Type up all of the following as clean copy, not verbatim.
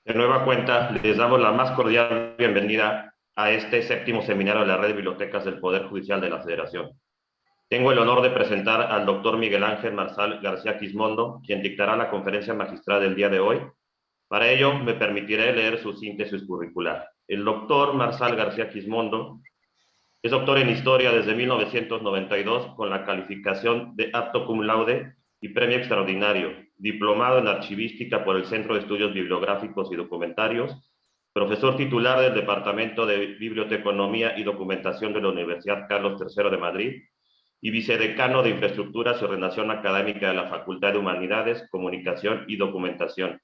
De nueva cuenta, les damos la más cordial bienvenida a este séptimo seminario de la Red de Bibliotecas del Poder Judicial de la Federación. Tengo el honor de presentar al doctor Miguel Ángel Marsal García Quismondo, quien dictará la conferencia magistral del día de hoy. Para ello, me permitiré leer su síntesis curricular. El doctor Marsal García Quismondo es doctor en Historia desde 1992 con la calificación de apto cum laude y premio extraordinario, diplomado en Archivística por el Centro de Estudios Bibliográficos y Documentarios, profesor titular del Departamento de Biblioteconomía y Documentación de la Universidad Carlos III de Madrid y vicedecano de Infraestructuras y Ordenación Académica de la Facultad de Humanidades, Comunicación y Documentación.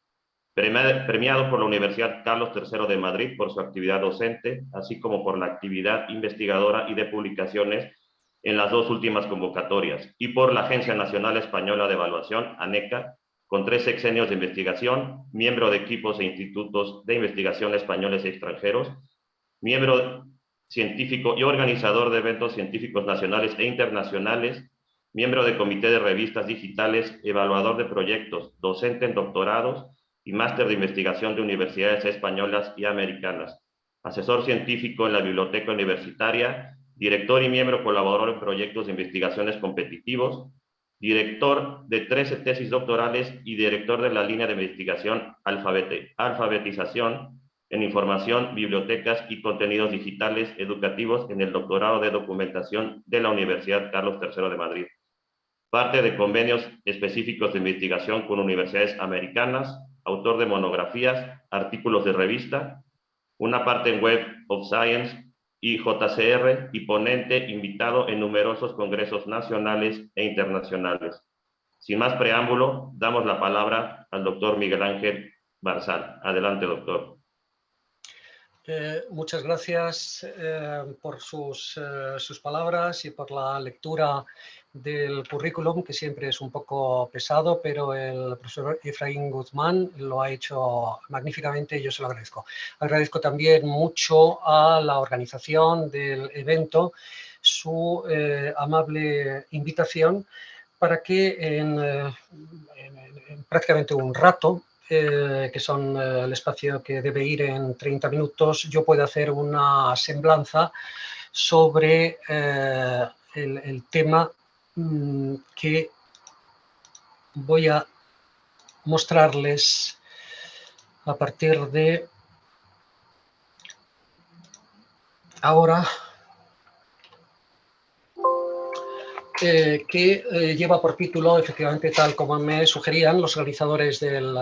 Premiado por la Universidad Carlos III de Madrid por su actividad docente, así como por la actividad investigadora y de publicaciones en las dos últimas convocatorias, y por la Agencia Nacional Española de Evaluación, ANECA, con 3 sexenios de investigación, miembro de equipos e institutos de investigación españoles y extranjeros, miembro científico y organizador de eventos científicos nacionales e internacionales, miembro de comité de revistas digitales, evaluador de proyectos, docente en doctorados y máster de investigación de universidades españolas y americanas, asesor científico en la biblioteca universitaria, director y miembro colaborador en proyectos de investigaciones competitivos, director de 13 tesis doctorales y director de la línea de investigación Alfabetización en Información, Bibliotecas y Contenidos Digitales Educativos en el doctorado de Documentación de la Universidad Carlos III de Madrid. Parte de convenios específicos de investigación con universidades americanas, autor de monografías, artículos de revista, una parte en Web of Science y JCR y ponente invitado en numerosos congresos nacionales e internacionales. Sin más preámbulo, damos la palabra al doctor Miguel Ángel Marsal. Adelante, doctor. Muchas gracias por sus palabras y por la lectura del currículum, que siempre es un poco pesado, pero el profesor Efraín Guzmán lo ha hecho magníficamente y yo se lo agradezco. Agradezco también mucho a la organización del evento su amable invitación para que en prácticamente un rato, que son el espacio que debe ir en 30 minutos, yo puedo hacer una semblanza sobre el tema que voy a mostrarles a partir de ahora, que lleva por título, efectivamente, tal como me sugerían los organizadores del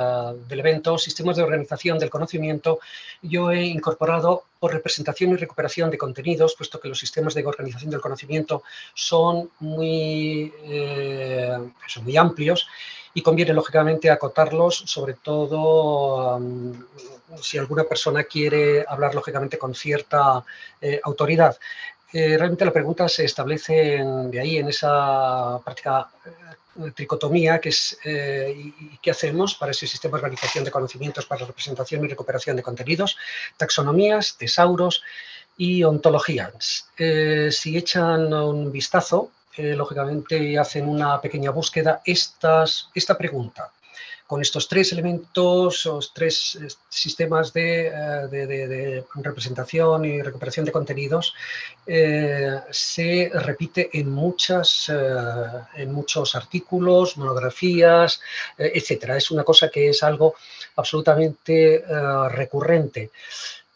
evento, Sistemas de Organización del Conocimiento. Yo he incorporado por representación y recuperación de contenidos, puesto que los sistemas de organización del conocimiento son muy amplios y conviene, lógicamente, acotarlos, sobre todo si alguna persona quiere hablar, lógicamente, con cierta autoridad. Realmente la pregunta se establece de ahí, en esa práctica tricotomía que es ¿qué hacemos para ese sistema de organización de conocimientos, para la representación y recuperación de contenidos? Taxonomías, tesauros y ontologías. Si echan un vistazo, lógicamente hacen una pequeña búsqueda, esta pregunta, con estos 3 elementos, los 3 sistemas de representación y recuperación de contenidos, se repite en muchos artículos, monografías, etcétera. Es una cosa que es algo absolutamente recurrente.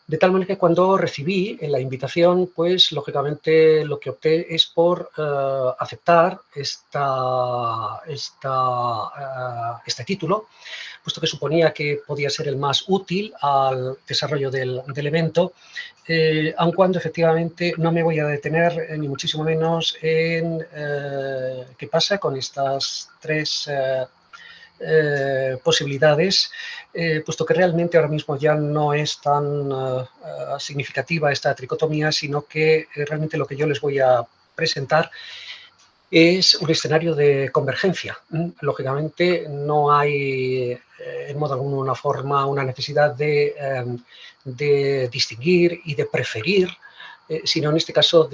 De tal manera que cuando recibí la invitación, pues lógicamente lo que opté es por aceptar este título, puesto que suponía que podía ser el más útil al desarrollo del evento, aun cuando efectivamente no me voy a detener ni muchísimo menos en qué pasa con estas 3 posibilidades, puesto que realmente ahora mismo ya no es tan significativa esta tricotomía, sino que realmente lo que yo les voy a presentar es un escenario de convergencia. Lógicamente no hay en modo alguno una necesidad de distinguir y de preferir, sino en este caso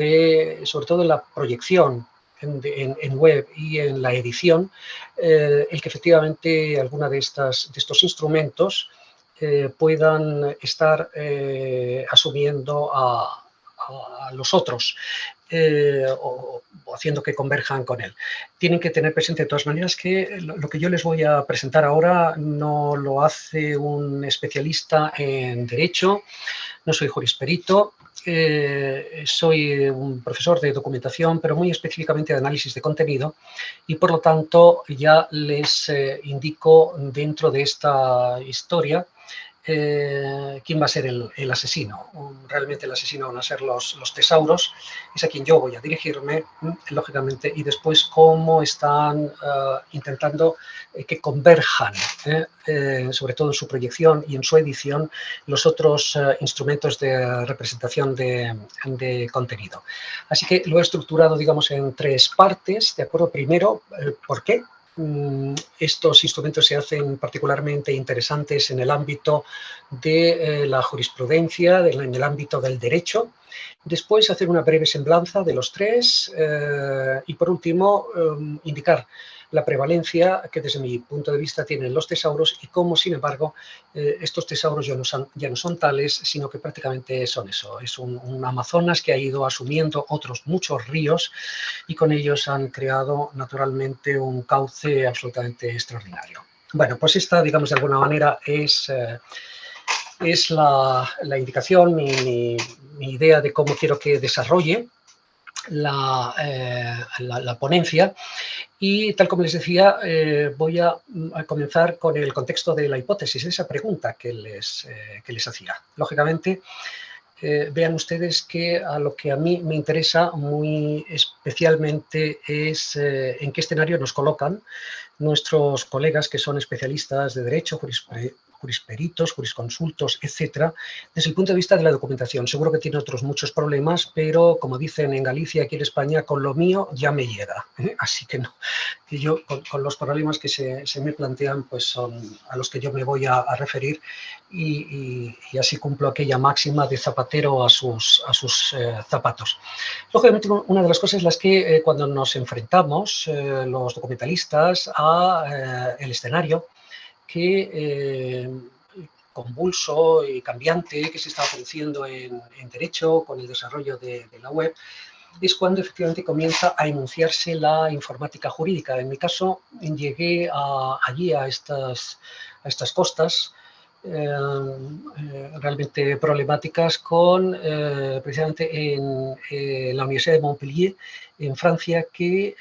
sobre todo en la proyección en web y en la edición, el que efectivamente alguna de estos instrumentos puedan estar asumiendo a los otros o haciendo que converjan con él. Tienen que tener presente de todas maneras que lo que yo les voy a presentar ahora no lo hace un especialista en derecho, no soy jurisperito, soy un profesor de documentación, pero muy específicamente de análisis de contenido, y por lo tanto ya les indico dentro de esta historia quién va a ser el asesino. Realmente el asesino van a ser los tesauros, es a quien yo voy a dirigirme, lógicamente, y después cómo están intentando que converjan, sobre todo en su proyección y en su edición, los otros instrumentos de representación de contenido. Así que lo he estructurado, digamos, en 3 partes, ¿de acuerdo? Primero, ¿por qué? Estos instrumentos se hacen particularmente interesantes en el ámbito de la jurisprudencia, en el ámbito del derecho. Después, hacer una breve semblanza de los 3 y, por último, indicar la prevalencia que desde mi punto de vista tienen los tesauros y cómo, sin embargo, estos tesauros ya no son tales, sino que prácticamente son eso. Es un Amazonas que ha ido asumiendo otros muchos ríos y con ellos han creado naturalmente un cauce absolutamente extraordinario. Bueno, pues esta, digamos, de alguna manera es la indicación, mi idea de cómo quiero que desarrolle la ponencia. Y tal como les decía, voy a comenzar con el contexto de la hipótesis, esa pregunta que les hacía. Lógicamente, vean ustedes que a lo que a mí me interesa muy especialmente es en qué escenario nos colocan nuestros colegas que son especialistas de derecho, jurisperitos, jurisconsultos, etcétera, desde el punto de vista de la documentación. Seguro que tiene otros muchos problemas, pero como dicen en Galicia, aquí en España, con lo mío ya me llega. Así que no, que yo con los problemas que se me plantean, pues son a los que yo me voy a referir y así cumplo aquella máxima de zapatero a sus zapatos. Lógicamente, una de las cosas es las que cuando nos enfrentamos los documentalistas a el escenario que convulso y cambiante que se está produciendo en derecho con el desarrollo de la web, es cuando efectivamente comienza a enunciarse la informática jurídica. En mi caso, llegué allí a estas costas realmente problemáticas con precisamente en la Universidad de Montpellier, en Francia, que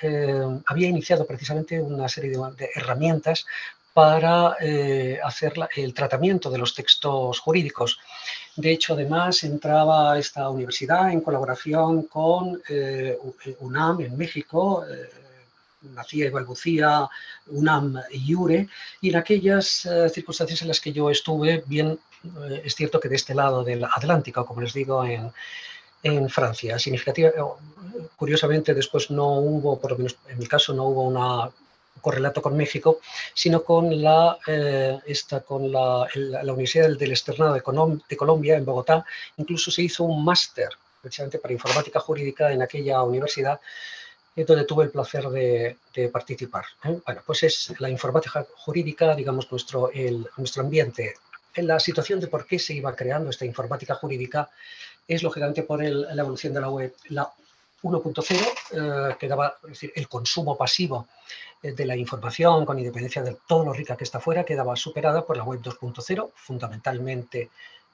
había iniciado precisamente una serie de herramientas para hacer el tratamiento de los textos jurídicos. De hecho, además, entraba a esta universidad en colaboración con UNAM en México, nacía y balbucía UNAM Iure, y en aquellas circunstancias en las que yo estuve, bien, es cierto que de este lado del Atlántico, como les digo, en Francia. Curiosamente, después no hubo, por lo menos en mi caso, no hubo un correlato con México, sino con la Universidad del Externado de Colombia, en Bogotá. Incluso se hizo un máster, precisamente para informática jurídica, en aquella universidad, donde tuve el placer de participar. Bueno, pues es la informática jurídica, digamos, nuestro ambiente. En la situación de por qué se iba creando esta informática jurídica es, lógicamente, por la evolución de la web. La 1.0, que daba, es decir, el consumo pasivo de la información, con independencia de todo lo rica que está fuera, quedaba superada por la web 2.0, fundamentalmente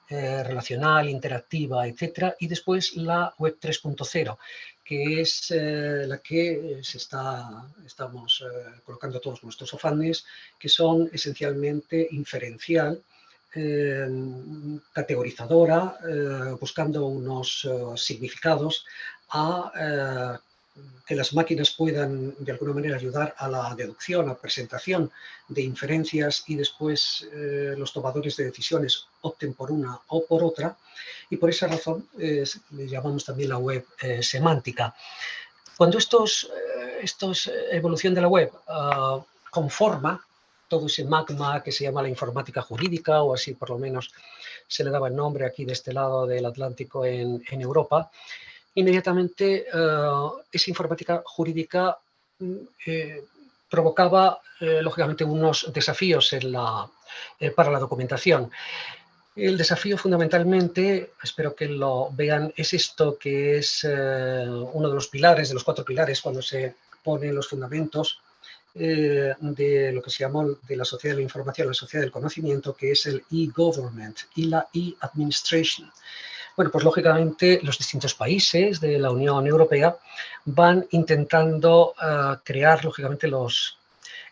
relacional, interactiva, etcétera, y después la web 3.0, que es la que estamos colocando todos nuestros afanes, que son esencialmente inferencial, categorizadora, buscando unos significados a que las máquinas puedan de alguna manera ayudar a la deducción, a presentación de inferencias y después los tomadores de decisiones opten por una o por otra, y por esa razón le llamamos también la web semántica. Cuando evolución de la web conforma todo ese magma que se llama la informática jurídica, o así por lo menos se le daba el nombre aquí de este lado del Atlántico en Europa, inmediatamente esa informática jurídica provocaba, lógicamente, unos desafíos en la para la documentación. El desafío fundamentalmente, espero que lo vean, es esto que es uno de los pilares, de los 4 pilares, cuando se ponen los fundamentos de lo que se llamó de la sociedad de la información, la sociedad del conocimiento, que es el e-government y la e-administration. Bueno, pues lógicamente los distintos países de la Unión Europea van intentando crear, lógicamente,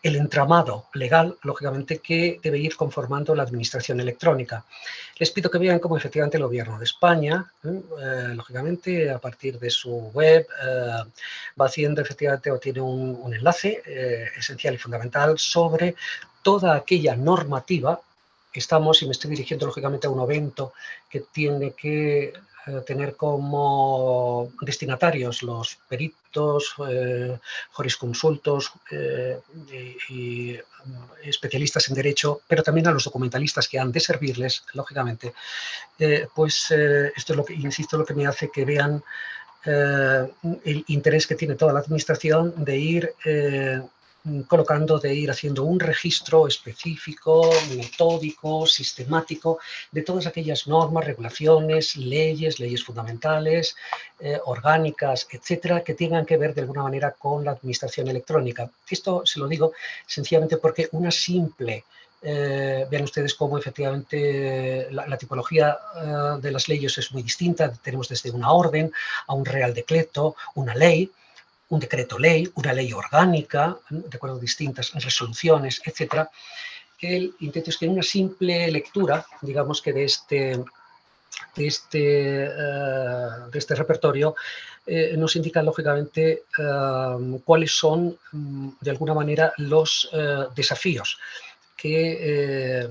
el entramado legal, lógicamente, que debe ir conformando la administración electrónica. Les pido que vean cómo efectivamente el Gobierno de España, lógicamente, a partir de su web, va haciendo efectivamente o tiene un enlace esencial y fundamental sobre toda aquella normativa. Estamos, y me estoy dirigiendo lógicamente a un evento que tiene que tener como destinatarios los peritos, jurisconsultos y especialistas en derecho, pero también a los documentalistas que han de servirles, lógicamente, esto es lo que, insisto, lo que me hace que vean el interés que tiene toda la administración de ir colocando, de ir haciendo un registro específico, metódico, sistemático de todas aquellas normas, regulaciones, leyes fundamentales, orgánicas, etcétera, que tengan que ver de alguna manera con la administración electrónica. Esto se lo digo sencillamente porque una simple vean ustedes cómo efectivamente la tipología de las leyes es muy distinta. Tenemos desde una orden a un real decreto, una ley, un decreto ley, una ley orgánica, de acuerdo, distintas resoluciones, etcétera. El intento es que en una simple lectura, digamos que de este repertorio, nos indica lógicamente cuáles son, de alguna manera, los desafíos que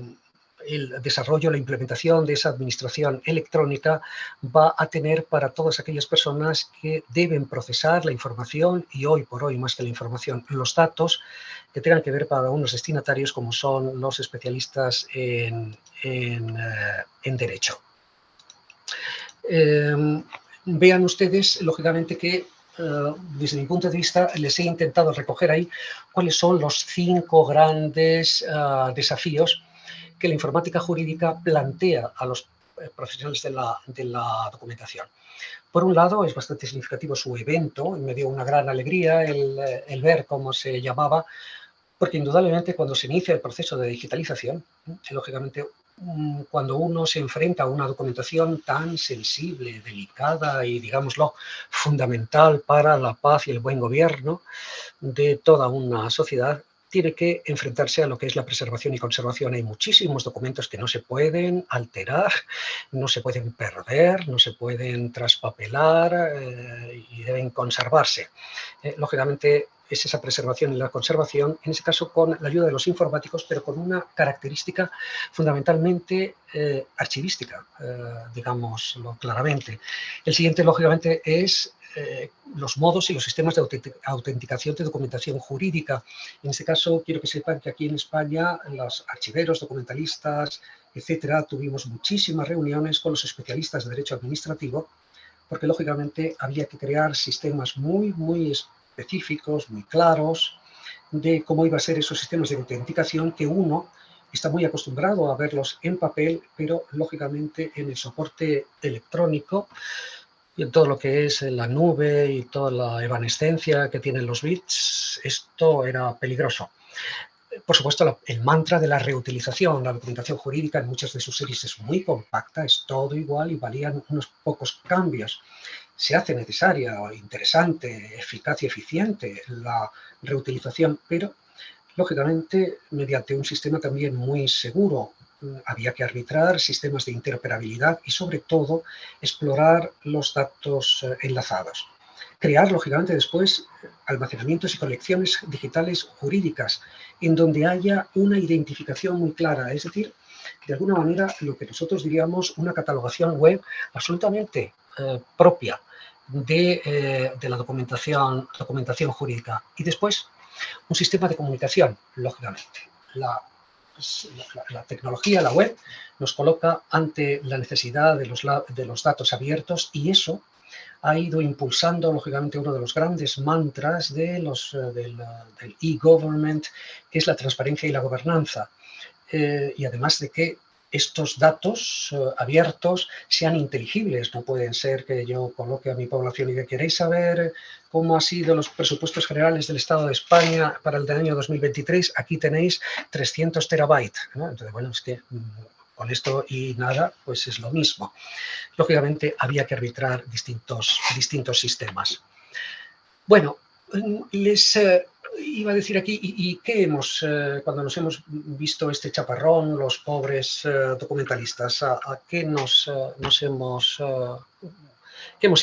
el desarrollo, la implementación de esa administración electrónica va a tener para todas aquellas personas que deben procesar la información y hoy por hoy, más que la información, los datos que tengan que ver para unos destinatarios como son los especialistas en derecho. Vean ustedes, lógicamente, que desde mi punto de vista les he intentado recoger ahí cuáles son los 5 grandes desafíos que la informática jurídica plantea a los profesionales de la documentación. Por un lado, es bastante significativo su evento, me dio una gran alegría el ver cómo se llamaba, porque indudablemente cuando se inicia el proceso de digitalización, lógicamente cuando uno se enfrenta a una documentación tan sensible, delicada y, digámoslo, fundamental para la paz y el buen gobierno de toda una sociedad, tiene que enfrentarse a lo que es la preservación y conservación. Hay muchísimos documentos que no se pueden alterar, no se pueden perder, no se pueden traspapelar y deben conservarse. Lógicamente, es esa preservación y la conservación, en ese caso con la ayuda de los informáticos, pero con una característica fundamentalmente archivística, digámoslo claramente. El siguiente, lógicamente, es los modos y los sistemas de autenticación de documentación jurídica. En este caso, quiero que sepan que aquí en España, los archiveros, documentalistas, etcétera, tuvimos muchísimas reuniones con los especialistas de derecho administrativo, porque lógicamente había que crear sistemas muy específicos, muy claros, de cómo iba a ser esos sistemas de autenticación que uno está muy acostumbrado a verlos en papel, pero lógicamente en el soporte electrónico y en todo lo que es la nube y toda la evanescencia que tienen los bits, esto era peligroso. Por supuesto, el mantra de la reutilización, la documentación jurídica en muchas de sus series es muy compacta, es todo igual y varían unos pocos cambios. Se hace necesaria, interesante, eficaz y eficiente la reutilización, pero lógicamente mediante un sistema también muy seguro. Había que arbitrar sistemas de interoperabilidad y sobre todo explorar los datos enlazados. Crear, lógicamente, después almacenamientos y colecciones digitales jurídicas en donde haya una identificación muy clara, es decir, de alguna manera lo que nosotros diríamos una catalogación web absolutamente propia de la documentación jurídica. Y después un sistema de comunicación, lógicamente. La tecnología, la web, nos coloca ante la necesidad de los datos abiertos y eso ha ido impulsando, lógicamente, uno de los grandes mantras del e-government, que es la transparencia y la gobernanza. y además de que estos datos abiertos sean inteligibles. No pueden ser que yo coloque a mi población y que queréis saber cómo han sido los presupuestos generales del Estado de España para el año 2023. Aquí tenéis 300 terabytes, ¿no? Entonces, bueno, es que con esto y nada, pues es lo mismo. Lógicamente, había que arbitrar distintos sistemas. Bueno, les iba a decir aquí, ¿y qué hemos, cuando nos hemos visto este chaparrón, los pobres documentalistas, a qué nos hemos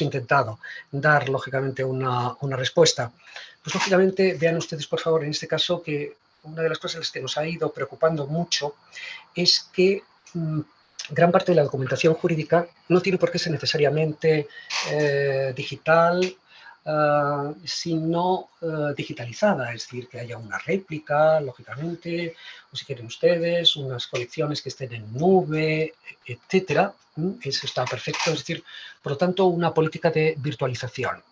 intentado dar, lógicamente, una respuesta? Pues, lógicamente, vean ustedes, por favor, en este caso, que una de las cosas que nos ha ido preocupando mucho es que gran parte de la documentación jurídica no tiene por qué ser necesariamente digital, sino digitalizada, es decir, que haya una réplica, lógicamente, o si quieren ustedes, unas colecciones que estén en nube, etcétera. Eso está perfecto, es decir, por lo tanto, una política de virtualización,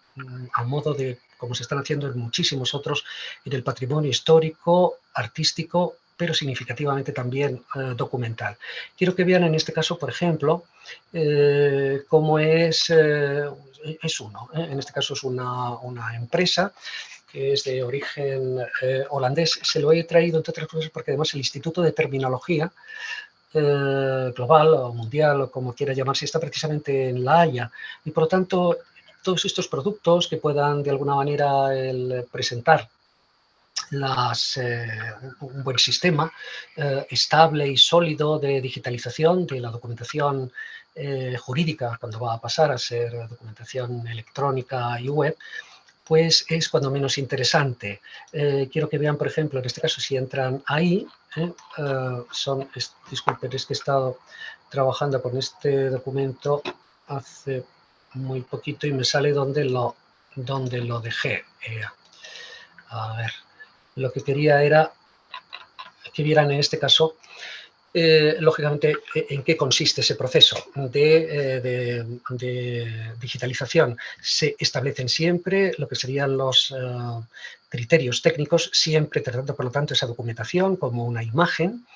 a modo de, como se están haciendo en muchísimos otros, en el patrimonio histórico, artístico, pero significativamente también documental. Quiero que vean en este caso, por ejemplo, cómo es uno. En este caso es una empresa que es de origen holandés. Se lo he traído, entre otras cosas, porque además el Instituto de Terminología global o mundial, o como quiera llamarse, está precisamente en La Haya. Y por lo tanto, todos estos productos que puedan de alguna manera presentar un buen sistema estable y sólido de digitalización de la documentación jurídica, cuando va a pasar a ser documentación electrónica y web, pues es cuando menos interesante. Quiero que vean, por ejemplo, en este caso, si entran ahí, disculpen, es que he estado trabajando con este documento hace muy poquito y me sale donde lo dejé. A ver. Lo que quería era que vieran en este caso, lógicamente, en qué consiste ese proceso de digitalización. Se establecen siempre lo que serían los criterios técnicos, siempre tratando, por lo tanto, esa documentación como una imagen.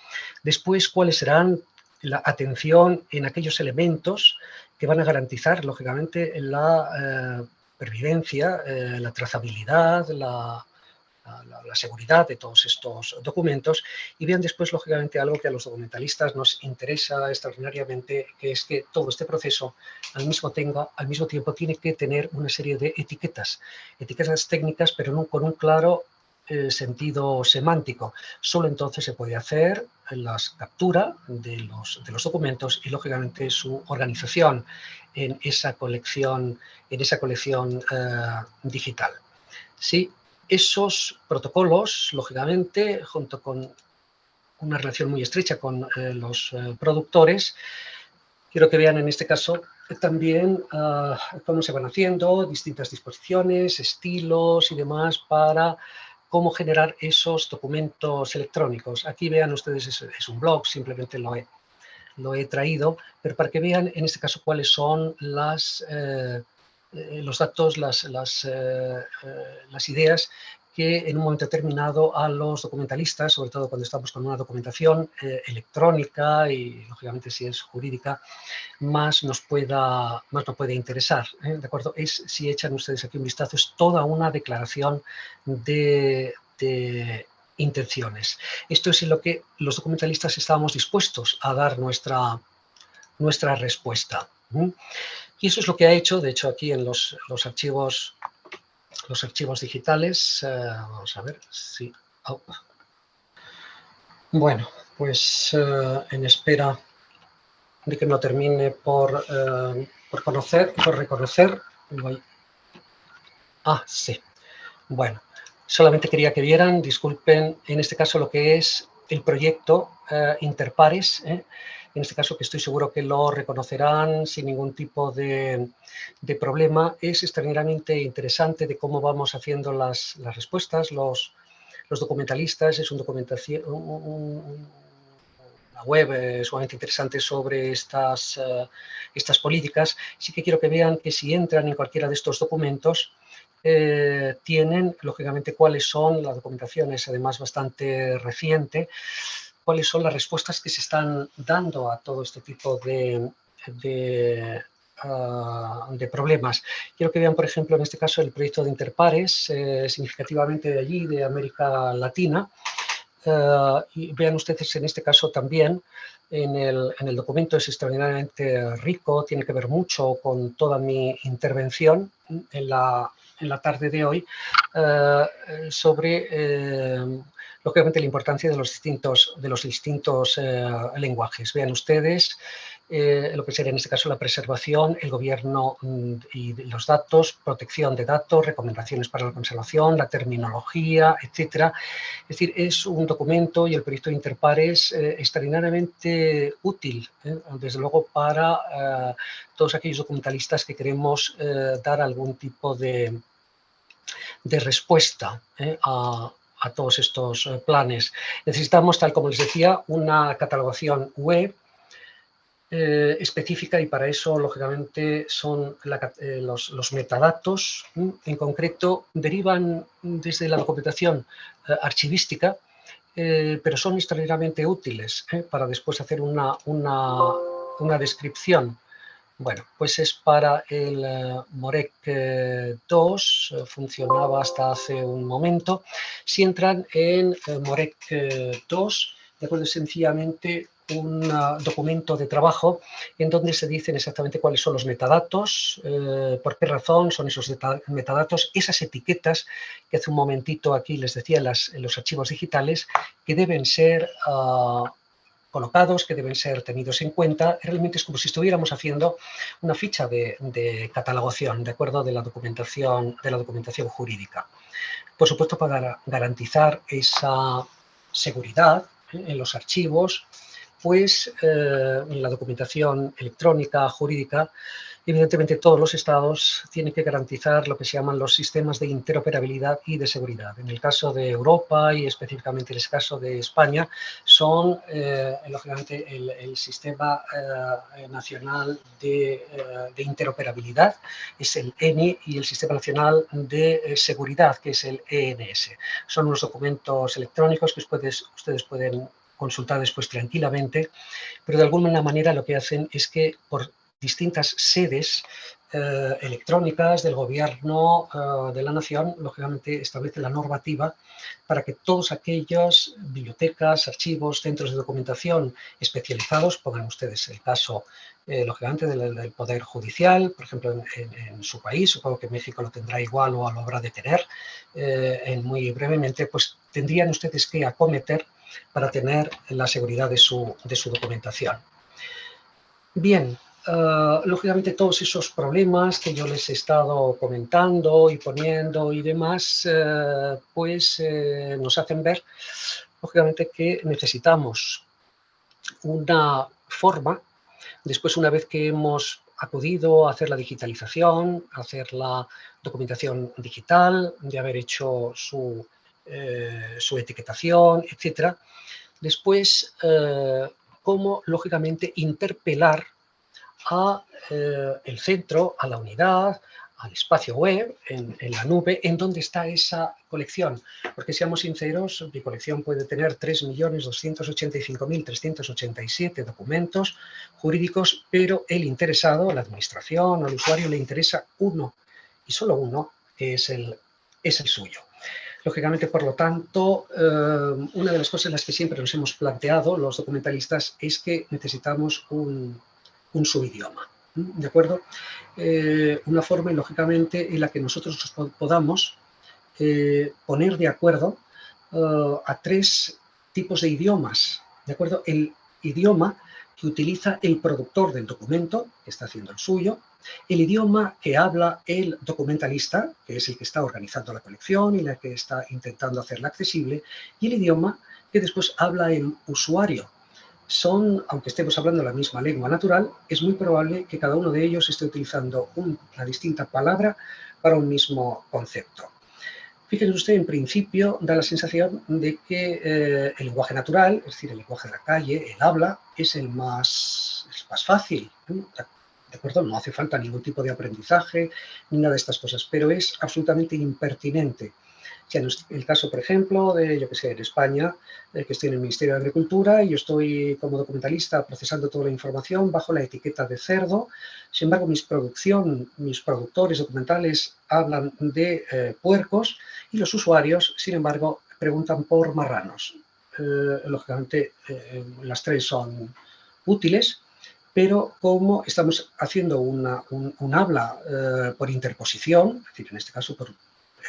Después, cuáles serán la atención en aquellos elementos que van a garantizar, lógicamente, la pervivencia, la trazabilidad, la seguridad de todos estos documentos, y vean después, lógicamente, algo que a los documentalistas nos interesa extraordinariamente, que es que todo este proceso al mismo tiempo tiene que tener una serie de etiquetas técnicas, pero con un claro sentido semántico. Solo entonces se puede hacer la captura de los documentos y, lógicamente, su organización en esa colección digital. Sí. Esos protocolos, lógicamente, junto con una relación muy estrecha con los productores, quiero que vean en este caso también cómo se van haciendo distintas disposiciones, estilos y demás para cómo generar esos documentos electrónicos. Aquí vean ustedes, es un blog, simplemente lo he traído, pero para que vean en este caso cuáles son los datos, las ideas que en un momento determinado a los documentalistas, sobre todo cuando estamos con una documentación electrónica y, lógicamente, si es jurídica, más nos puede interesar. ¿De acuerdo? Si echan ustedes aquí un vistazo, es toda una declaración de intenciones. Esto es en lo que los documentalistas estábamos dispuestos a dar nuestra respuesta. Y eso es lo que ha hecho, de hecho, aquí en los archivos digitales. Vamos a ver si... Oh. Bueno, pues en espera de que me lo termine por reconocer. Sí. Bueno, solamente quería que vieran, disculpen, en este caso lo que es el proyecto Interpares, en este caso, que estoy seguro que lo reconocerán sin ningún tipo de problema. Es extraordinariamente interesante de cómo vamos haciendo las respuestas, los documentalistas. Es una web sumamente interesante sobre estas políticas. Sí que quiero que vean que si entran en cualquiera de estos documentos, tienen, lógicamente, cuáles son. La documentación es además bastante reciente. cuáles son las respuestas que se están dando a todo este tipo de problemas. Quiero que vean, por ejemplo, en este caso, el proyecto de Interpares, significativamente de allí, de América Latina. Y vean ustedes en este caso también, en el documento es extraordinariamente rico, tiene que ver mucho con toda mi intervención en la tarde de hoy, sobre lógicamente la importancia de los distintos lenguajes. Vean ustedes lo que sería en este caso la preservación, el gobierno y los datos, protección de datos, recomendaciones para la conservación, la terminología, etcétera. Es decir, es un documento y el proyecto de Interpares extraordinariamente útil, desde luego, para todos aquellos documentalistas que queremos dar algún tipo de respuesta a todos estos planes. Necesitamos, tal como les decía, una catalogación web específica, y para eso, lógicamente, son los metadatos. En concreto, derivan desde la documentación archivística, pero son extraordinariamente útiles para después hacer una descripción. Bueno, pues es para el MOREC 2, funcionaba hasta hace un momento. Si entran en MOREC 2, de acuerdo, es sencillamente un documento de trabajo en donde se dicen exactamente cuáles son los metadatos, por qué razón son esos metadatos, esas etiquetas que hace un momentito aquí les decía en los archivos digitales, que deben ser colocados, que deben ser tenidos en cuenta. Realmente es como si estuviéramos haciendo una ficha de catalogación, de acuerdo, de la documentación jurídica. Por supuesto, para garantizar esa seguridad en los archivos, pues en la documentación electrónica jurídica, evidentemente todos los estados tienen que garantizar lo que se llaman los sistemas de interoperabilidad y de seguridad. En el caso de Europa y específicamente en el caso de España, son lógicamente el sistema nacional de interoperabilidad, es el ENI, y el sistema nacional de seguridad, que es el ENS. Son unos documentos electrónicos que ustedes pueden consultar después tranquilamente, pero de alguna manera lo que hacen es que por distintas sedes electrónicas del gobierno de la nación, lógicamente establece la normativa para que todos aquellos bibliotecas, archivos, centros de documentación especializados, pongan ustedes el caso, lógicamente, del Poder Judicial, por ejemplo, en su país, supongo que México lo tendrá igual o lo habrá de tener muy brevemente, pues tendrían ustedes que acometer para tener la seguridad de su documentación. Bien, lógicamente todos esos problemas que yo les he estado comentando y poniendo y demás, pues nos hacen ver, lógicamente, que necesitamos una forma, después, una vez que hemos acudido a hacer la digitalización, a hacer la documentación digital, de haber hecho su etiquetación, etcétera, después, cómo, lógicamente, interpelar a el centro, a la unidad, al espacio web, en la nube, en donde está esa colección. Porque, seamos sinceros, mi colección puede tener 3.285.387 documentos jurídicos, pero el interesado, la administración o el usuario, le interesa uno, y solo uno, que es el suyo. Lógicamente, por lo tanto, una de las cosas en las que siempre nos hemos planteado los documentalistas es que necesitamos un subidioma, ¿de acuerdo? Una forma, lógicamente, en la que nosotros nos podamos poner de acuerdo a tres tipos de idiomas, ¿de acuerdo? El idioma que utiliza el productor del documento, que está haciendo el suyo, el idioma que habla el documentalista, que es el que está organizando la colección y la que está intentando hacerla accesible, y el idioma que después habla el usuario. Aunque estemos hablando la misma lengua natural, es muy probable que cada uno de ellos esté utilizando una distinta palabra para un mismo concepto. Fíjense usted, en principio da la sensación de que el lenguaje natural, es decir, el lenguaje de la calle, el habla, es el más fácil, ¿de acuerdo? No hace falta ningún tipo de aprendizaje ni nada de estas cosas, pero es absolutamente impertinente sea, en el caso, por ejemplo, de, yo que sé, en España, que estoy en el Ministerio de Agricultura y yo estoy como documentalista procesando toda la información bajo la etiqueta de cerdo. Sin embargo, mis productores documentales hablan de puercos y los usuarios, sin embargo, preguntan por marranos. Lógicamente, las tres son útiles, pero como estamos haciendo un habla por interposición, es decir, en este caso por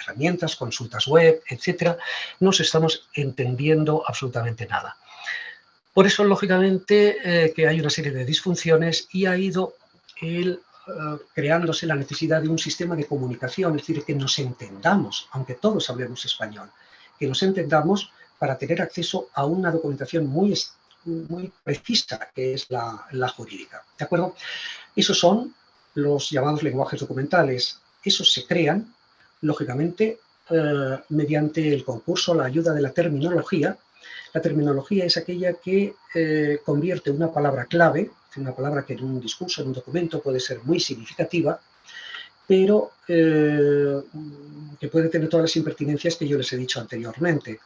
herramientas, consultas web, etcétera, no nos estamos entendiendo absolutamente nada. Por eso, lógicamente, que hay una serie de disfunciones y ha ido creándose la necesidad de un sistema de comunicación, es decir, que nos entendamos, aunque todos hablemos español, que nos entendamos para tener acceso a una documentación muy precisa, que es la jurídica. ¿De acuerdo? Esos son los llamados lenguajes documentales. Esos se crean, lógicamente, mediante el concurso, la ayuda de la terminología. La terminología es aquella que convierte una palabra clave, una palabra que en un discurso, en un documento puede ser muy significativa, pero que puede tener todas las impertinencias que yo les he dicho anteriormente.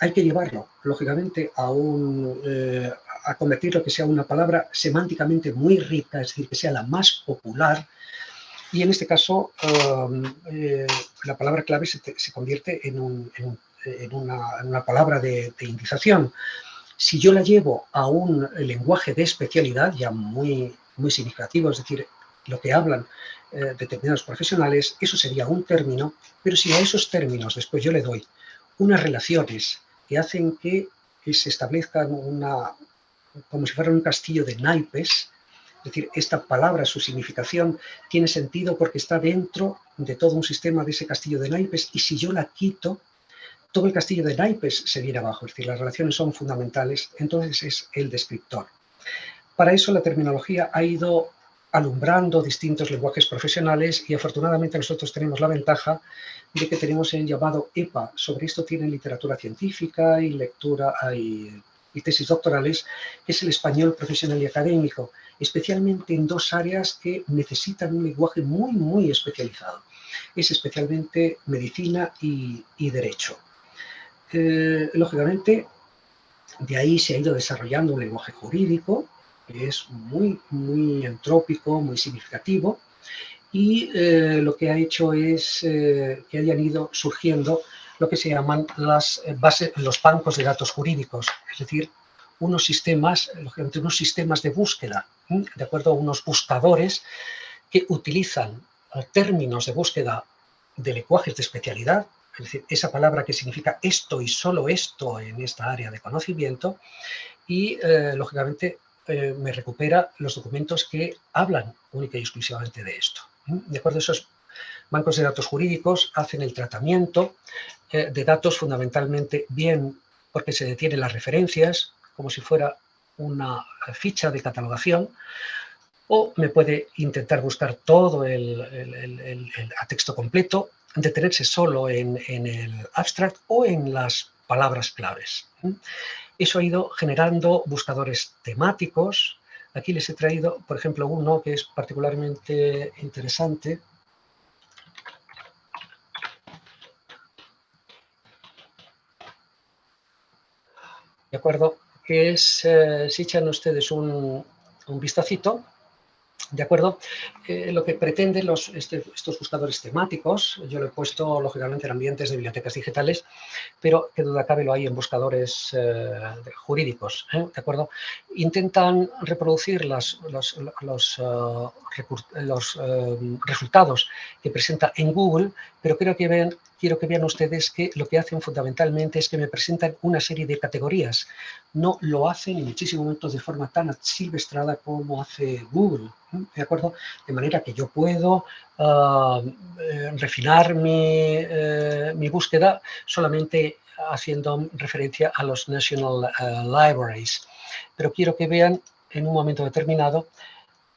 Hay que llevarlo, lógicamente, a convertirlo que sea una palabra semánticamente muy rica, es decir, que sea la más popular. Y en este caso, la palabra clave se convierte en una palabra de indización. Si yo la llevo a un lenguaje de especialidad ya muy significativo, es decir, lo que hablan determinados profesionales, eso sería un término, pero si a esos términos después yo le doy unas relaciones que hacen que se establezcan como si fuera un castillo de naipes, es decir, esta palabra, su significación tiene sentido porque está dentro de todo un sistema de ese castillo de naipes, y si yo la quito, todo el castillo de naipes se viene abajo, es decir, las relaciones son fundamentales, entonces es el descriptor. Para eso la terminología ha ido alumbrando distintos lenguajes profesionales y afortunadamente nosotros tenemos la ventaja de que tenemos el llamado EPA. Sobre esto tienen literatura científica y lectura y tesis doctorales, que es el español profesional y académico, especialmente en dos áreas que necesitan un lenguaje muy especializado. Es especialmente medicina y derecho. Lógicamente, de ahí se ha ido desarrollando un lenguaje jurídico que es muy entrópico, muy significativo, y lo que ha hecho es que hayan ido surgiendo lo que se llaman los bancos de datos jurídicos, es decir, unos sistemas de búsqueda, de acuerdo a unos buscadores que utilizan términos de búsqueda de lenguajes de especialidad, es decir, esa palabra que significa esto y solo esto en esta área de conocimiento, y lógicamente me recupera los documentos que hablan única y exclusivamente de esto. De acuerdo, esos bancos de datos jurídicos hacen el tratamiento de datos fundamentalmente bien porque se detienen las referencias, como si fuera una ficha de catalogación, o me puede intentar buscar todo a texto completo, detenerse solo en el abstract o en las palabras claves. Eso ha ido generando buscadores temáticos. Aquí les he traído, por ejemplo, uno que es particularmente interesante. ¿De acuerdo? Que es, si echan ustedes un vistacito, ¿de acuerdo? Lo que pretenden estos buscadores temáticos, yo lo he puesto lógicamente en ambientes de bibliotecas digitales, pero que duda cabe lo hay en buscadores jurídicos, ¿de acuerdo? Intentan reproducir los resultados que presenta en Google, pero quiero que vean ustedes que lo que hacen fundamentalmente es que me presentan una serie de categorías. No lo hacen, en muchísimos momentos, de forma tan asilvestrada como hace Google, ¿de acuerdo? De manera que yo puedo refinar mi búsqueda solamente haciendo referencia a los National Libraries. Pero quiero que vean en un momento determinado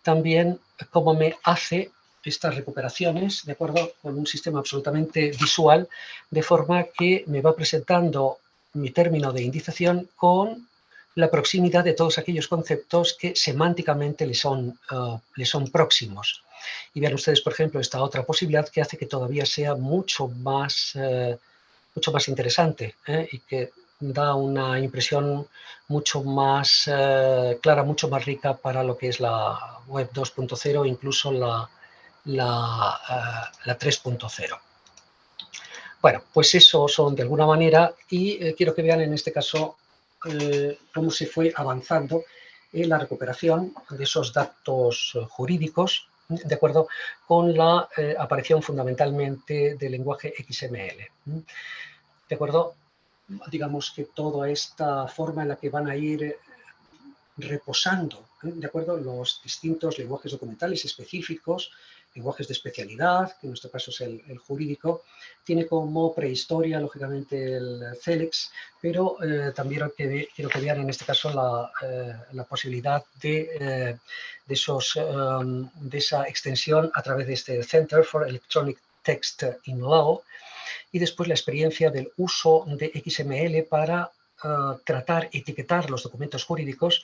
también cómo me hace estas recuperaciones, de acuerdo, con un sistema absolutamente visual, de forma que me va presentando mi término de indización con la proximidad de todos aquellos conceptos que semánticamente le son próximos. Y vean ustedes, por ejemplo, esta otra posibilidad que hace que todavía sea mucho más mucho más interesante y que da una impresión mucho más clara, mucho más rica para lo que es la web 2.0, incluso la 3.0. Bueno, pues eso son de alguna manera, y quiero que vean en este caso cómo se fue avanzando en la recuperación de esos datos jurídicos, de acuerdo con la aparición fundamentalmente del lenguaje XML. De acuerdo, digamos que toda esta forma en la que van a ir reposando, de acuerdo, los distintos lenguajes documentales específicos, lenguajes de especialidad, que en nuestro caso es el jurídico, tiene como prehistoria, lógicamente, el CELEX, pero también quiero que vean en este caso la posibilidad de esa extensión a través de este Center for Electronic Text in Law, y después la experiencia del uso de XML para tratar, etiquetar los documentos jurídicos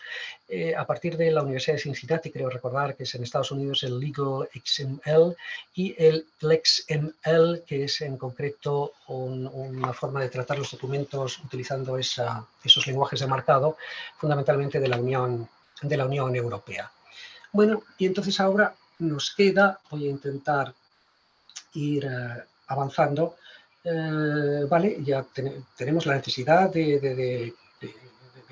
a partir de la Universidad de Cincinnati, creo recordar que es en Estados Unidos el Legal XML, y el LexML, que es en concreto una forma de tratar los documentos utilizando esos lenguajes de marcado, fundamentalmente de la Unión Europea. Bueno, y entonces ahora nos queda, voy a intentar ir avanzando, vale, ya tenemos la necesidad de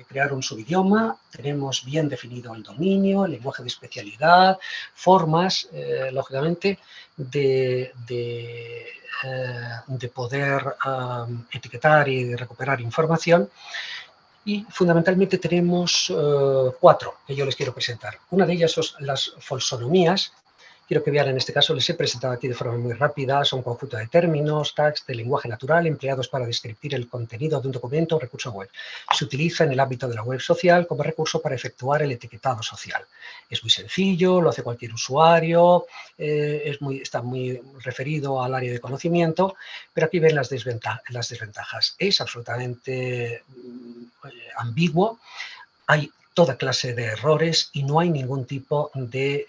crear un subidioma, tenemos bien definido el dominio, el lenguaje de especialidad, formas, lógicamente, de poder etiquetar y recuperar información. Y fundamentalmente tenemos 4 que yo les quiero presentar. Una de ellas son las folsonomías. Quiero que vean, en este caso les he presentado aquí de forma muy rápida, son un conjunto de términos, tags de lenguaje natural empleados para describir el contenido de un documento o recurso web. Se utiliza en el ámbito de la web social como recurso para efectuar el etiquetado social. Es muy sencillo, lo hace cualquier usuario, está muy referido al área de conocimiento, pero aquí ven las desventajas. Es absolutamente ambiguo, hay toda clase de errores y no hay ningún tipo de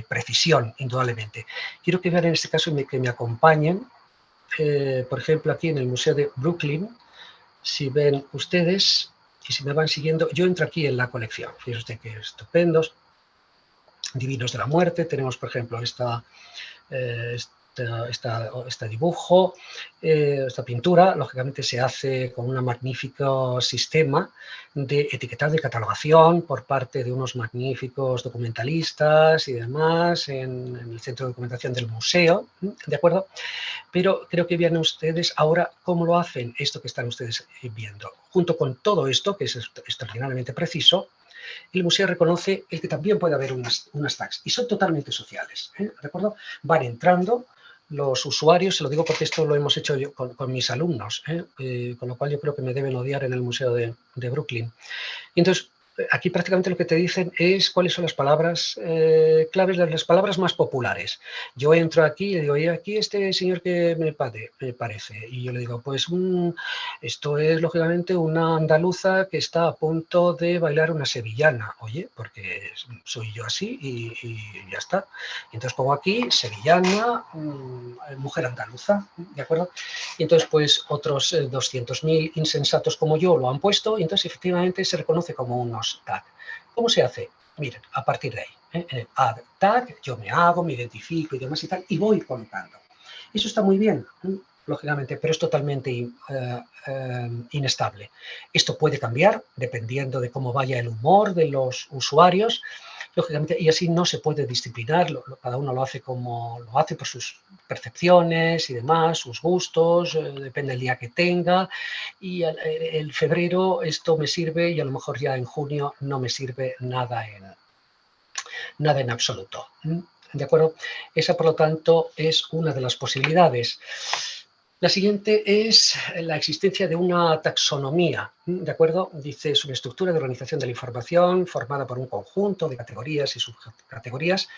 precisión, indudablemente. Quiero que vean en este caso que me acompañen, por ejemplo, aquí en el Museo de Brooklyn, si ven ustedes y si me van siguiendo, yo entro aquí en la colección. Fíjense que estupendos, divinos de la muerte, tenemos, por ejemplo, este dibujo, esta pintura, lógicamente se hace con un magnífico sistema de etiquetado y catalogación por parte de unos magníficos documentalistas y demás en el centro de documentación del museo, ¿de acuerdo? Pero creo que vean ustedes ahora cómo lo hacen esto que están ustedes viendo. Junto con todo esto, que es extraordinariamente preciso, el museo reconoce el que también puede haber unas tags, y son totalmente sociales, ¿de acuerdo? Van entrando los usuarios, se lo digo porque esto lo hemos hecho yo con mis alumnos, con lo cual yo creo que me deben odiar en el Museo de Brooklyn. Y entonces, aquí prácticamente lo que te dicen es cuáles son las palabras claves, las palabras más populares. Yo entro aquí y digo, y aquí este señor que me parece, y yo le digo, pues esto es lógicamente una andaluza que está a punto de bailar una sevillana, oye, porque soy yo así y ya está. Y entonces pongo aquí sevillana, mujer andaluza, ¿de acuerdo? Y entonces pues otros 200.000 insensatos como yo lo han puesto, y entonces efectivamente se reconoce como unos tag. ¿Cómo se hace? Miren, a partir de ahí, en el add tag, yo me identifico y demás y tal, y voy colocando. Eso está muy bien, lógicamente, pero es totalmente inestable. Esto puede cambiar dependiendo de cómo vaya el humor de los usuarios, lógicamente, y así no se puede disciplinar, cada uno lo hace como lo hace por sus percepciones y demás, sus gustos, depende del día que tenga, y el febrero esto me sirve y a lo mejor ya en junio no me sirve nada en absoluto. ¿De acuerdo? Esa, por lo tanto, es una de las posibilidades. La siguiente es la existencia de una taxonomía, ¿de acuerdo? Dice, es una estructura de organización de la información formada por un conjunto de categorías y subcategorías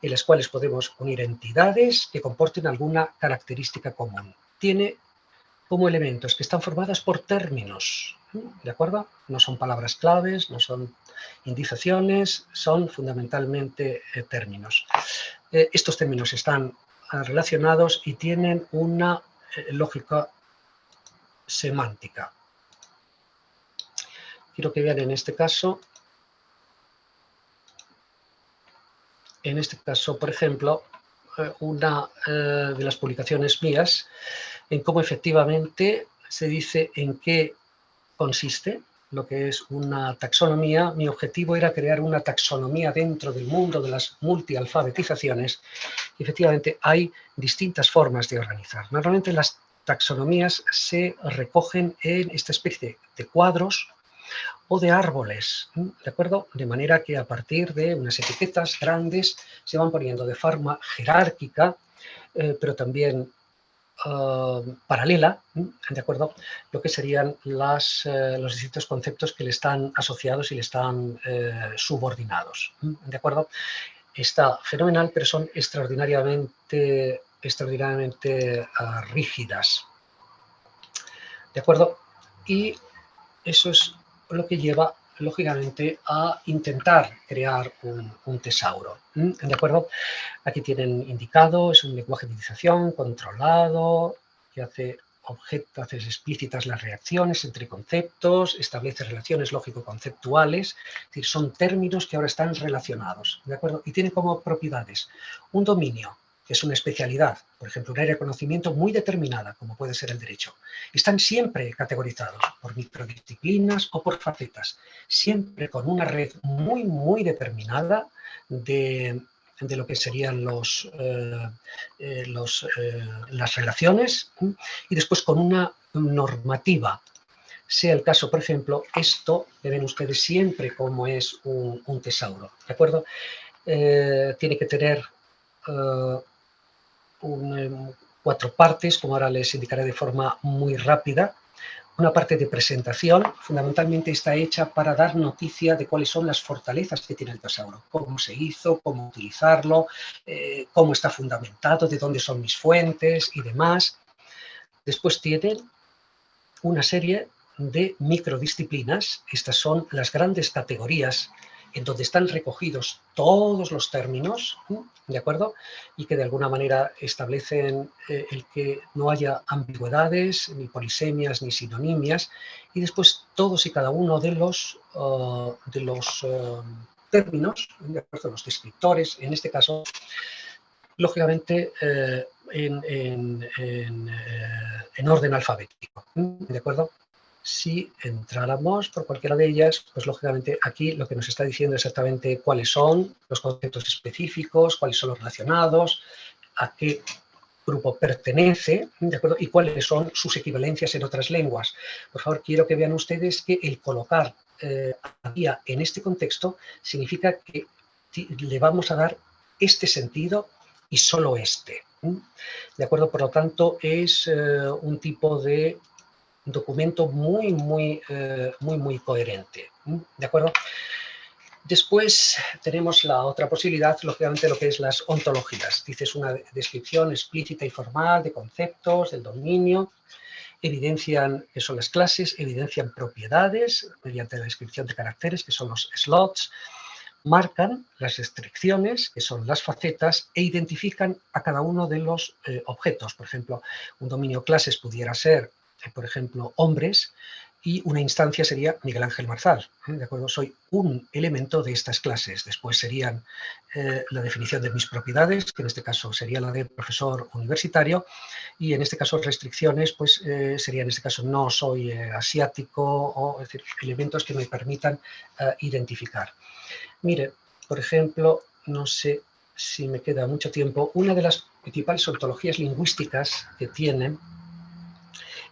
en las cuales podemos unir entidades que comporten alguna característica común. Tiene como elementos que están formadas por términos, ¿de acuerdo? No son palabras claves, no son indizaciones, son fundamentalmente términos. Estos términos están relacionados y tienen una lógica semántica. Quiero que vean en este caso, por ejemplo, una de las publicaciones mías, en cómo efectivamente se dice en qué consiste lo que es una taxonomía. Mi objetivo era crear una taxonomía dentro del mundo de las multialfabetizaciones. Y efectivamente hay distintas formas de organizar. Normalmente las taxonomías se recogen en esta especie de cuadros o de árboles, ¿de acuerdo? De manera que a partir de unas etiquetas grandes se van poniendo de forma jerárquica, pero también paralela, ¿de acuerdo? Lo que serían los distintos conceptos que le están asociados y le están subordinados, ¿de acuerdo? Está fenomenal, pero son extraordinariamente rígidas, ¿de acuerdo? Y eso es lo que lleva, lógicamente, a intentar crear un tesauro, ¿de acuerdo? Aquí tienen indicado, es un lenguaje de iniciación controlado, que hace explícitas las reacciones entre conceptos, establece relaciones lógico-conceptuales, es decir, son términos que ahora están relacionados, ¿de acuerdo? Y tiene como propiedades un dominio, que es una especialidad, por ejemplo, un área de conocimiento muy determinada, como puede ser el derecho. Están siempre categorizados por microdisciplinas o por facetas, siempre con una red muy, muy determinada de lo que serían las relaciones, y después con una normativa. Sea el caso, por ejemplo, esto, ven ustedes siempre como es un tesauro, ¿de acuerdo? Tiene que tener 4 partes, como ahora les indicaré de forma muy rápida. Una parte de presentación, fundamentalmente está hecha para dar noticia de cuáles son las fortalezas que tiene el tesauro, cómo se hizo, cómo utilizarlo, cómo está fundamentado, de dónde son mis fuentes y demás. Después tienen una serie de microdisciplinas. Estas son las grandes categorías en donde están recogidos todos los términos, ¿de acuerdo? Y que de alguna manera establecen el que no haya ambigüedades, ni polisemias, ni sinonimias, y después todos y cada uno de los términos, de acuerdo, los descriptores, en este caso, lógicamente en orden alfabético, ¿de acuerdo? Si entráramos por cualquiera de ellas, pues lógicamente aquí lo que nos está diciendo exactamente cuáles son los conceptos específicos, cuáles son los relacionados, a qué grupo pertenece, ¿de acuerdo? Y cuáles son sus equivalencias en otras lenguas. Por favor, quiero que vean ustedes que el colocar había en este contexto significa que le vamos a dar este sentido y solo este. ¿De acuerdo? Por lo tanto, es un tipo de documento muy coherente. ¿De acuerdo? Después tenemos la otra posibilidad, lógicamente, lo que es las ontologías. Dices una descripción explícita y formal de conceptos, del dominio, evidencian que son las clases, evidencian propiedades mediante la descripción de caracteres, que son los slots, marcan las restricciones, que son las facetas, e identifican a cada uno de los objetos. Por ejemplo, un dominio clases pudiera ser, por ejemplo, hombres, y una instancia sería Miguel Ángel Marzal, ¿de acuerdo? Soy un elemento de estas clases. Después serían la definición de mis propiedades, que en este caso sería la de profesor universitario, y en este caso restricciones, pues sería en este caso no soy asiático, o es decir, elementos que me permitan identificar. Mire, por ejemplo, no sé si me queda mucho tiempo, una de las principales ontologías lingüísticas que tienen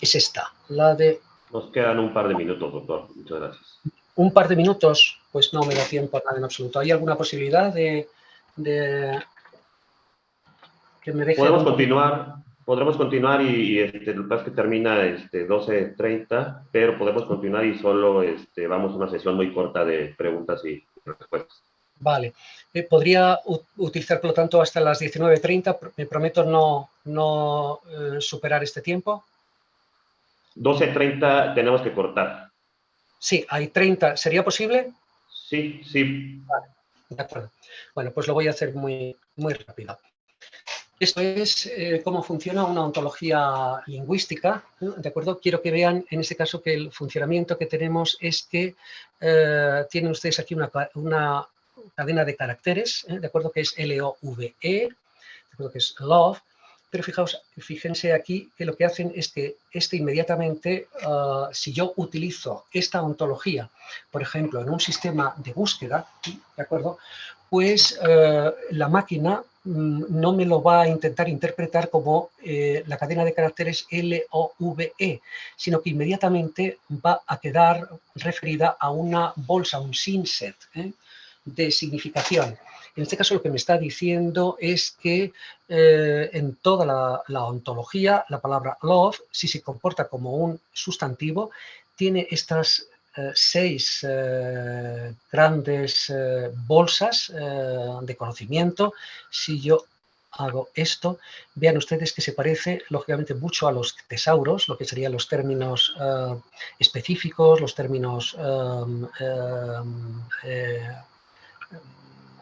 es esta, la de... Nos quedan un par de minutos, doctor. Muchas gracias. Un par de minutos, pues no me da tiempo a nada en absoluto. ¿Hay alguna posibilidad de que me deje... Podremos continuar y lo que pasa es que termina 12:30, pero podemos continuar y solo vamos a una sesión muy corta de preguntas y respuestas. Vale. ¿Podría utilizar, por lo tanto, hasta las 19:30? Me prometo no superar este tiempo. 12:30 tenemos que cortar. Sí, hay 30. ¿Sería posible? Sí. Vale, de acuerdo. Bueno, pues lo voy a hacer muy rápido. Esto es cómo funciona una ontología lingüística, ¿no? ¿De acuerdo? Quiero que vean, en este caso, que el funcionamiento que tenemos es que tienen ustedes aquí una cadena de caracteres, ¿de acuerdo? Que es L-O-V-E, ¿de acuerdo? Que es love, pero fíjense aquí que lo que hacen es que inmediatamente, si yo utilizo esta ontología, por ejemplo, en un sistema de búsqueda, ¿de acuerdo? Pues la máquina no me lo va a intentar interpretar como la cadena de caracteres L-O-V-E, sino que inmediatamente va a quedar referida a una bolsa, un synset de significación. En este caso lo que me está diciendo es que en toda la ontología la palabra love, si se comporta como un sustantivo, tiene estas 6 grandes bolsas de conocimiento. Si yo hago esto, vean ustedes que se parece lógicamente mucho a los tesauros, lo que serían los términos específicos, los términos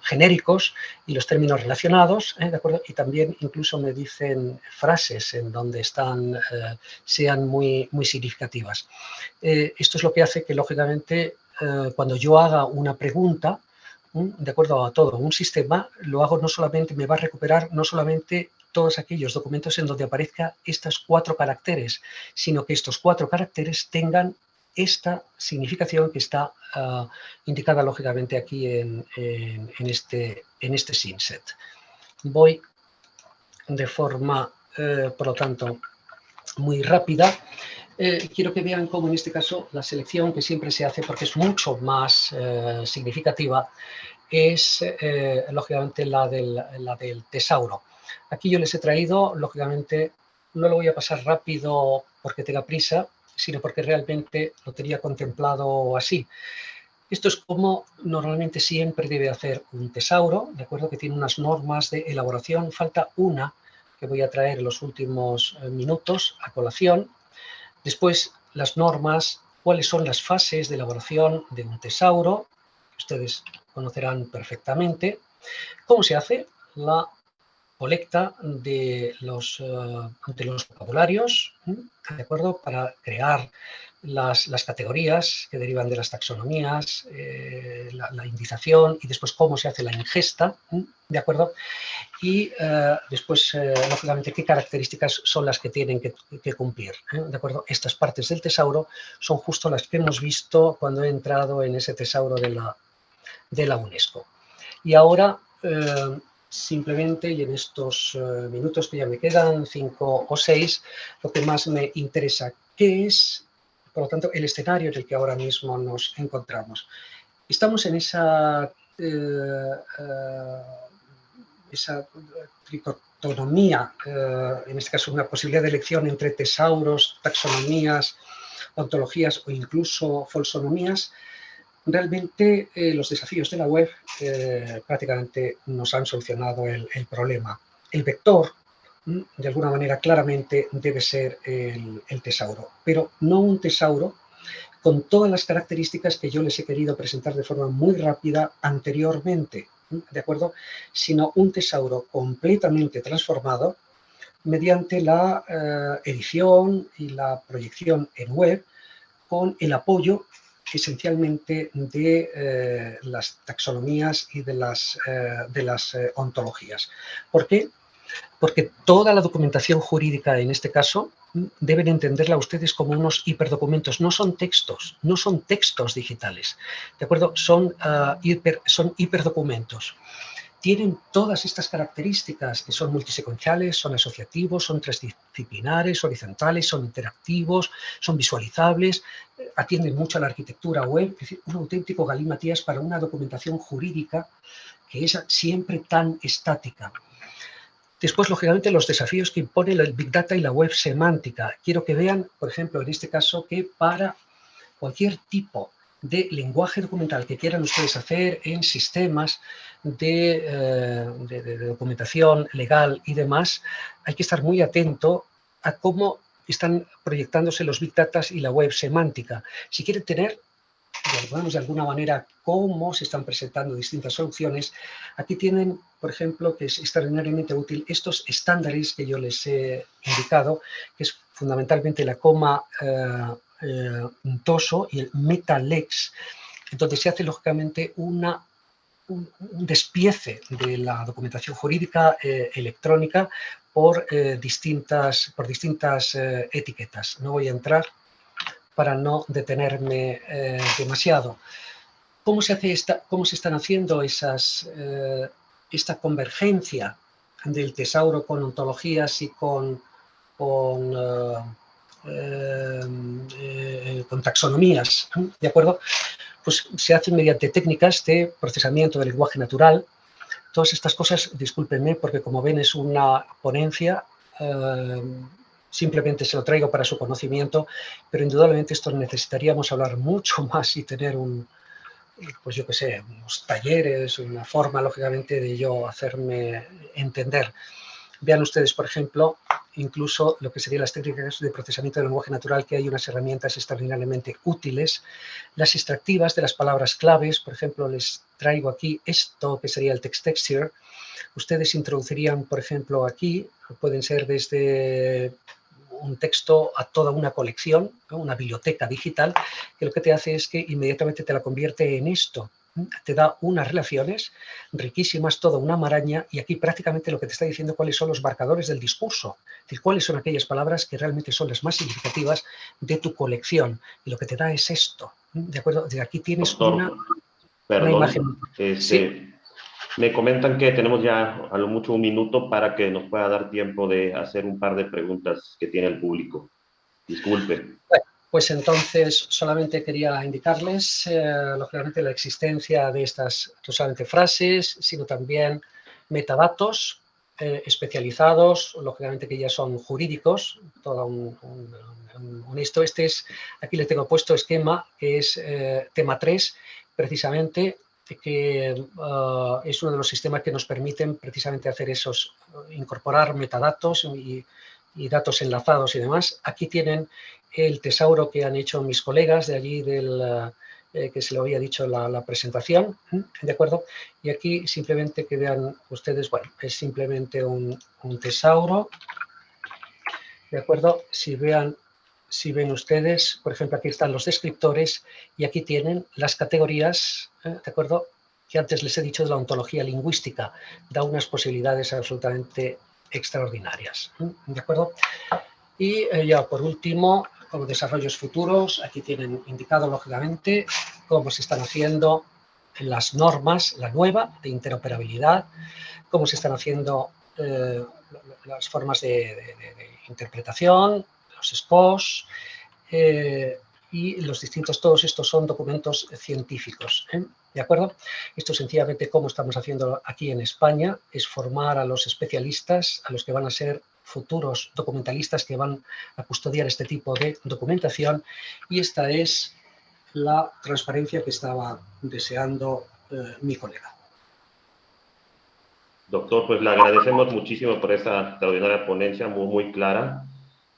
genéricos y los términos relacionados, ¿de acuerdo? Y también incluso me dicen frases en donde sean muy, muy significativas. Esto es lo que hace que, lógicamente, cuando yo haga una pregunta, de acuerdo a todo un sistema, lo hago no solamente, me va a recuperar no solamente todos aquellos documentos en donde aparezca estos 4 caracteres, sino que estos 4 caracteres tengan esta significación que está indicada lógicamente aquí en este synset. Voy de forma, por lo tanto, muy rápida. Quiero que vean cómo en este caso la selección que siempre se hace, porque es mucho más significativa, es lógicamente la del tesauro. Aquí yo les he traído, lógicamente, no lo voy a pasar rápido porque tenga prisa, sino porque realmente lo tenía contemplado así. Esto es como normalmente siempre debe hacer un tesauro, de acuerdo, que tiene unas normas de elaboración. Falta una que voy a traer en los últimos minutos a colación. Después, las normas, cuáles son las fases de elaboración de un tesauro, que ustedes conocerán perfectamente. ¿Cómo se hace? La colecta de los vocabularios, ¿de acuerdo? Para crear las categorías que derivan de las taxonomías, la indización y después cómo se hace la ingesta, ¿de acuerdo? Y después, lógicamente, qué características son las que tienen que cumplir, ¿de acuerdo? Estas partes del tesauro son justo las que hemos visto cuando he entrado en ese tesauro de la UNESCO. Y ahora, simplemente, y en estos minutos que ya me quedan, 5 o 6, lo que más me interesa, ¿qué es, por lo tanto, el escenario en el que ahora mismo nos encontramos? Estamos en esa tricotomía, en este caso una posibilidad de elección entre tesauros, taxonomías, ontologías o incluso folsonomías. Realmente los desafíos de la web prácticamente nos han solucionado el problema. El vector, de alguna manera, claramente debe ser el tesauro, pero no un tesauro con todas las características que yo les he querido presentar de forma muy rápida anteriormente, ¿de acuerdo? Sino un tesauro completamente transformado mediante la edición y la proyección en web con el apoyo esencialmente de las taxonomías y de las ontologías. ¿Por qué? Porque toda la documentación jurídica, en este caso, deben entenderla ustedes como unos hiperdocumentos. No son textos digitales, ¿de acuerdo? Son hiperdocumentos. Tienen todas estas características que son multisecuenciales, son asociativos, son transdisciplinares, horizontales, son interactivos, son visualizables, atienden mucho a la arquitectura web, es decir, un auténtico galimatías para una documentación jurídica que es siempre tan estática. Después, lógicamente, los desafíos que impone el Big Data y la web semántica. Quiero que vean, por ejemplo, en este caso, que para cualquier tipo de lenguaje documental que quieran ustedes hacer en sistemas de documentación legal y demás, hay que estar muy atento a cómo están proyectándose los Big Data y la web semántica. Si quieren tener de alguna manera cómo se están presentando distintas soluciones, aquí tienen, por ejemplo, que es extraordinariamente útil, estos estándares que yo les he indicado, que es fundamentalmente la coma TOSO y el MetaLex, entonces se hace lógicamente un despiece de la documentación jurídica electrónica por distintas etiquetas. No voy a entrar para no detenerme demasiado. ¿Cómo se están haciendo esta convergencia del tesauro con ontologías y con taxonomías? ¿De acuerdo? Pues se hace mediante técnicas de procesamiento del lenguaje natural. Todas estas cosas, discúlpenme, porque como ven es una ponencia, simplemente se lo traigo para su conocimiento, pero indudablemente esto necesitaríamos hablar mucho más y tener pues yo qué sé, unos talleres, una forma, lógicamente, de yo hacerme entender. Vean ustedes, por ejemplo, incluso lo que serían las técnicas de procesamiento del lenguaje natural, que hay unas herramientas extraordinariamente útiles. Las extractivas de las palabras claves, por ejemplo, les traigo aquí esto, que sería el text texture. Ustedes introducirían, por ejemplo, aquí, pueden ser desde un texto a toda una colección, ¿no? Una biblioteca digital, que lo que te hace es que inmediatamente te la convierte en esto. Te da unas relaciones riquísimas, toda una maraña, y aquí prácticamente lo que te está diciendo cuáles son los marcadores del discurso, es decir, cuáles son aquellas palabras que realmente son las más significativas de tu colección, y lo que te da es esto, ¿de acuerdo? De aquí tienes Doctor, una imagen. ¿Sí? Me comentan que tenemos ya a lo mucho un minuto para que nos pueda dar tiempo de hacer un par de preguntas que tiene el público. Disculpe. Bueno, pues entonces solamente quería indicarles, lógicamente, la existencia de estas no solamente frases, sino también metadatos especializados, lógicamente que ya son jurídicos, todo esto. Aquí le tengo puesto esquema, que es tema 3, precisamente, que es uno de los sistemas que nos permiten precisamente hacer incorporar metadatos y datos enlazados y demás. Aquí tienen el tesauro que han hecho mis colegas de allí, que se lo había dicho en la presentación, ¿de acuerdo? Y aquí simplemente que vean ustedes, bueno, es simplemente un tesauro, ¿de acuerdo? Si ven ustedes, por ejemplo, aquí están los descriptores y aquí tienen las categorías, ¿de acuerdo?, que antes les he dicho de la ontología lingüística. Da unas posibilidades absolutamente extraordinarias, ¿de acuerdo? Y ya por último, como desarrollos futuros, aquí tienen indicado lógicamente cómo se están haciendo las normas, la nueva de interoperabilidad, cómo se están haciendo las formas de interpretación, los SPOS, y los distintos, todos estos son documentos científicos, ¿de acuerdo? Esto sencillamente, como estamos haciendo aquí en España, es formar a los especialistas, a los que van a ser futuros documentalistas que van a custodiar este tipo de documentación, y esta es la transparencia que estaba deseando mi colega. Doctor, pues le agradecemos muchísimo por esta extraordinaria ponencia, muy clara.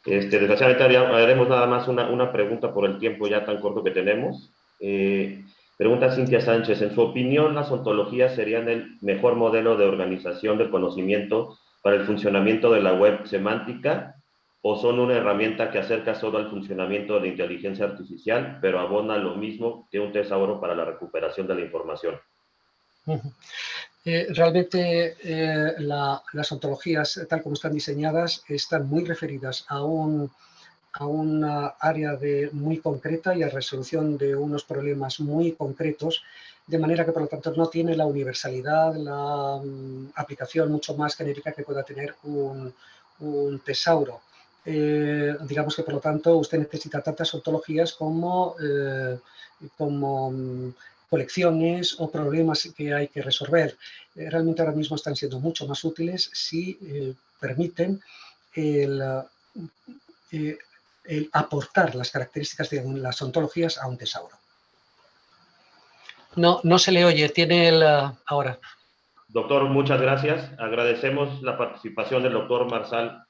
Desgraciadamente haremos nada más una pregunta por el tiempo ya tan corto que tenemos. Pregunta Cintia Sánchez, en su opinión, ¿las ontologías serían el mejor modelo de organización del conocimiento para el funcionamiento de la web semántica o son una herramienta que acerca solo al funcionamiento de la inteligencia artificial, pero abona lo mismo que un tesauro para la recuperación de la información? Realmente las ontologías, tal como están diseñadas, están muy referidas a una área muy concreta y a resolución de unos problemas muy concretos, de manera que, por lo tanto, no tiene la universalidad, la aplicación mucho más genérica que pueda tener un tesauro. Digamos que, por lo tanto, usted necesita tantas ontologías como colecciones o problemas que hay que resolver. Realmente ahora mismo están siendo mucho más útiles si permiten el aportar las características de las ontologías a un tesauro. No se le oye, tiene ahora. Doctor, muchas gracias. Agradecemos la participación del doctor Marsal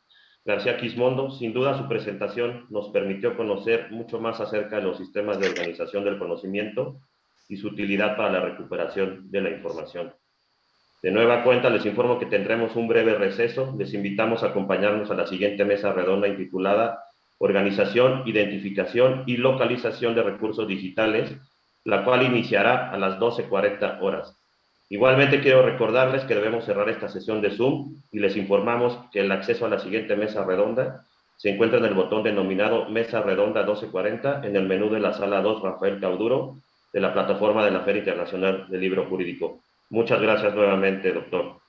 García Quismondo. Sin duda su presentación nos permitió conocer mucho más acerca de los sistemas de organización del conocimiento y su utilidad para la recuperación de la información. De nueva cuenta, les informo que tendremos un breve receso. Les invitamos a acompañarnos a la siguiente mesa redonda intitulada Organización, Identificación y Localización de Recursos Digitales, la cual iniciará a las 12:40 horas. Igualmente quiero recordarles que debemos cerrar esta sesión de Zoom y les informamos que el acceso a la siguiente mesa redonda se encuentra en el botón denominado Mesa Redonda 12:40 en el menú de la sala 2 Rafael Cauduro de la plataforma de la Feria Internacional del Libro Jurídico. Muchas gracias nuevamente, doctor.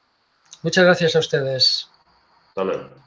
Muchas gracias a ustedes. Hasta luego.